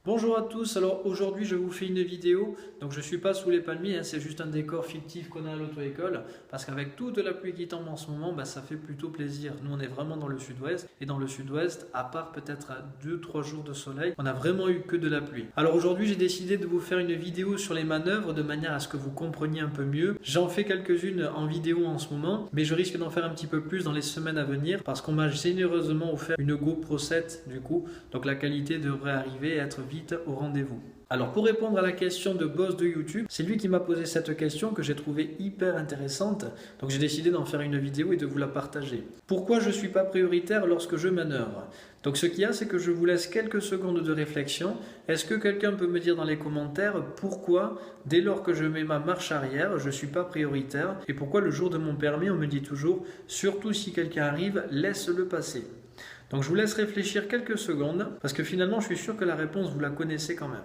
Bonjour à tous, alors aujourd'hui je vous fais une vidéo, donc je ne suis pas sous les palmiers, c'est juste un décor fictif qu'on a à l'auto-école, parce qu'avec toute la pluie qui tombe en ce moment, ça fait plutôt plaisir. Nous on est vraiment dans le sud-ouest, et dans le sud-ouest, à part peut-être 2-3 jours de soleil, on n'a vraiment eu que de la pluie. Alors aujourd'hui j'ai décidé de vous faire une vidéo sur les manœuvres, de manière à ce que vous compreniez un peu mieux. J'en fais quelques-unes en vidéo en ce moment, mais je risque d'en faire un petit peu plus dans les semaines à venir, parce qu'on m'a généreusement offert une GoPro 7 du coup, donc la qualité devrait arriver et être vite au rendez-vous. Alors pour répondre à la question de Boss de YouTube, c'est lui qui m'a posé cette question que j'ai trouvée hyper intéressante, donc j'ai décidé d'en faire une vidéo et de vous la partager. Pourquoi je ne suis pas prioritaire lorsque je manœuvre? Donc ce qu'il y a, c'est que je vous laisse quelques secondes de réflexion. Est-ce que quelqu'un peut me dire dans les commentaires pourquoi, dès lors que je mets ma marche arrière, je ne suis pas prioritaire, et pourquoi le jour de mon permis on me dit toujours, surtout si quelqu'un arrive, laisse-le passer. Donc je vous laisse réfléchir quelques secondes, parce que finalement je suis sûr que la réponse vous la connaissez quand même.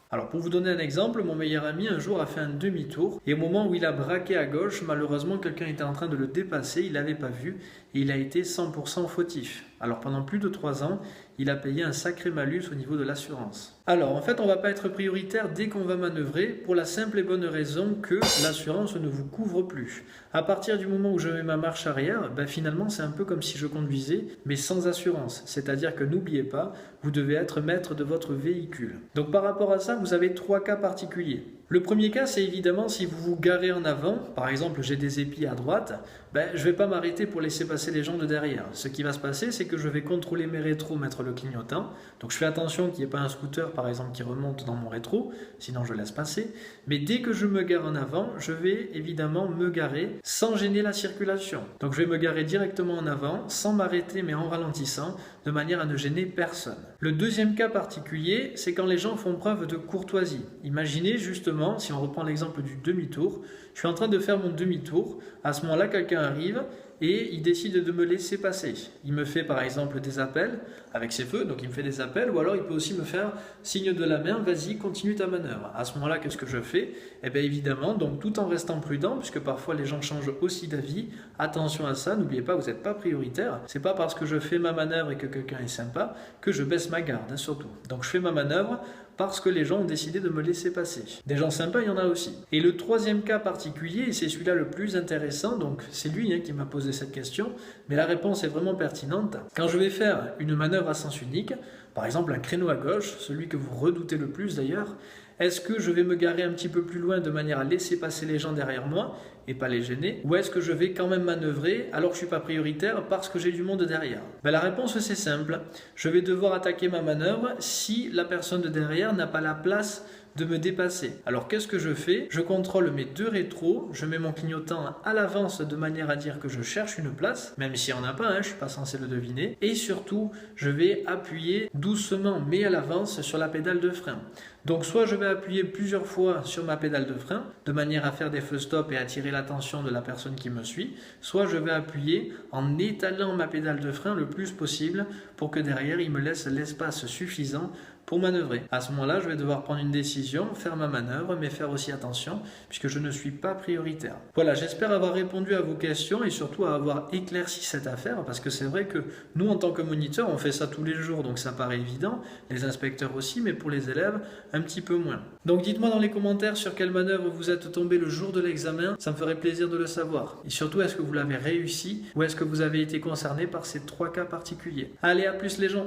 Alors pour vous donner un exemple, mon meilleur ami un jour a fait un demi-tour et au moment où il a braqué à gauche, malheureusement quelqu'un était en train de le dépasser, il l'avait pas vu et il a été 100% fautif. Alors pendant plus de 3 ans, il a payé un sacré malus au niveau de l'assurance. Alors en fait on ne va pas être prioritaire dès qu'on va manœuvrer pour la simple et bonne raison que l'assurance ne vous couvre plus. À partir du moment où je mets ma marche arrière, finalement c'est un peu comme si je conduisais mais sans assurance. C'est-à-dire que n'oubliez pas, vous devez être maître de votre véhicule. Donc par rapport à ça, vous avez 3 cas particuliers. Le premier cas, c'est évidemment si vous vous garez en avant, par exemple j'ai des épis à droite, je ne vais pas m'arrêter pour laisser passer les gens de derrière. Ce qui va se passer, c'est que je vais contrôler mes rétros, mettre le clignotant. Donc je fais attention qu'il n'y ait pas un scooter par exemple qui remonte dans mon rétro, sinon je laisse passer. Mais dès que je me gare en avant, je vais évidemment me garer sans gêner la circulation. Donc je vais me garer directement en avant, sans m'arrêter mais en ralentissant, de manière à ne gêner personne. Le deuxième cas particulier, c'est quand les gens font preuve de courtoisie. Imaginez justement, si on reprend l'exemple du demi-tour, je suis en train de faire mon demi-tour, à ce moment-là quelqu'un arrive et il décide de me laisser passer. Il me fait par exemple des appels avec ses feux, donc il me fait des appels, ou alors il peut aussi me faire signe de la main, vas-y, continue ta manœuvre. À ce moment-là, qu'est-ce que je fais? Bien évidemment, donc tout en restant prudent, puisque parfois les gens changent aussi d'avis, attention à ça, n'oubliez pas, vous n'êtes pas prioritaire. C'est pas parce que je fais ma manœuvre et que quelqu'un est sympa que je baisse ma garde, surtout. Donc je fais ma manœuvre parce que les gens ont décidé de me laisser passer. Des gens sympas, il y en a aussi. Et le troisième cas particulier, et c'est celui-là le plus intéressant, donc c'est lui qui m'a posé cette question, mais la réponse est vraiment pertinente. Quand je vais faire une manœuvre à sens unique, par exemple un créneau à gauche, celui que vous redoutez le plus d'ailleurs, est-ce que je vais me garer un petit peu plus loin de manière à laisser passer les gens derrière moi et pas les gêner? Ou est-ce que je vais quand même manœuvrer alors que je ne suis pas prioritaire parce que j'ai du monde derrière? La réponse c'est simple, je vais devoir attaquer ma manœuvre si la personne de derrière n'a pas la place de me dépasser. Alors qu'est-ce que je fais? Je contrôle mes 2 rétros, je mets mon clignotant à l'avance de manière à dire que je cherche une place, même s'il n'y en a pas, je ne suis pas censé le deviner, et surtout je vais appuyer doucement mais à l'avance sur la pédale de frein. Donc soit je vais appuyer plusieurs fois sur ma pédale de frein de manière à faire des feux stop et attirer l'attention de la personne qui me suit, soit je vais appuyer en étalant ma pédale de frein le plus possible pour que derrière il me laisse l'espace suffisant pour manœuvrer. À ce moment-là, je vais devoir prendre une décision, faire ma manœuvre, mais faire aussi attention puisque je ne suis pas prioritaire. Voilà, j'espère avoir répondu à vos questions et surtout à avoir éclairci cette affaire parce que c'est vrai que nous, en tant que moniteurs, on fait ça tous les jours, donc ça paraît évident, les inspecteurs aussi, mais pour les élèves, un petit peu moins. Donc dites-moi dans les commentaires sur quelle manœuvre vous êtes tombé le jour de l'examen, ça me ferait plaisir de le savoir. Et surtout, est-ce que vous l'avez réussi ou est-ce que vous avez été concerné par ces 3 cas particuliers? Allez, à plus les gens!